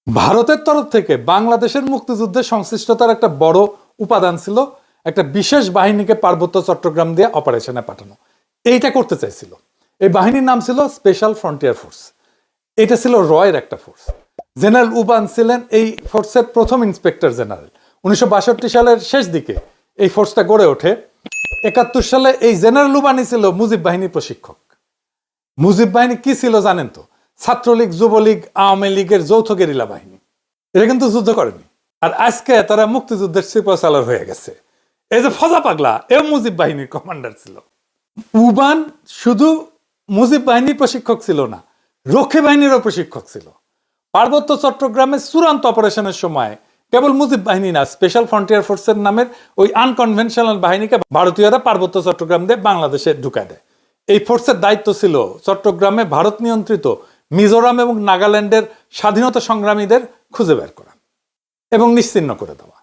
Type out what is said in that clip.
ভারতের তরফ থেকে বাংলাদেশের মুক্তিযুদ্ধের সংশ্লিষ্টতার একটা বড় উপাদান ছিল একটা বিশেষ বাহিনীকে পার্বত্য চট্টগ্রাম দিয়ে অপারেশনে পাঠানো। এইটা করতে চাইছিল। এই বাহিনীর নাম ছিল স্পেশাল ফ্রন্টিয়ার ফোর্স। এটা ছিল রয়ের একটা ফোর্স। জেনারেল উবান ছিলেন এই ফোর্সের প্রথম ইন্সপেক্টর জেনারেল। 1962 সালের শেষ দিকে এই ফোর্সটা গড়ে ওঠে। 71 সালে এই জেনারেল উবানই ছিল মুজিব বাহিনীর প্রশিক্ষক। মুজিব বাহিনী কি ছিল জানেন তো? ছাত্রলীগ, যুবলীগ, আওয়ামী লীগের যৌথ গেরিলা বাহিনী। এরা কিন্তু যুদ্ধ করেনি। আর আজকে তারা মুক্তিযুদ্ধের সিপাহসালার হয়ে গেছে। এই যে ফজা পাগলা, এও মুজিব বাহিনীর কমান্ডার ছিল। উবান শুধু মুজিব বাহিনীর প্রশিক্ষক ছিল না, রক্ষী বাহিনীরও প্রশিক্ষক ছিল। পার্বত্য চট্টগ্রামে চূড়ান্ত অপারেশনের সময় কেবল মুজিব বাহিনী না, স্পেশাল ফ্রন্টিয়ার ফোর্সের নামের ওই আনকনভেনশনাল বাহিনীকে ভারতীয়রা পার্বত্য চট্টগ্রাম দিয়ে বাংলাদেশে ঢুকায় দেয়। এই ফোর্সের দায়িত্ব ছিল চট্টগ্রামে ভারত নিয়ন্ত্রিত মিজোরাম এবং নাগাল্যান্ডের স্বাধীনতা সংগ্রামীদের খুঁজে বের করা এবং নিশ্চিহ্ন করে দেওয়া।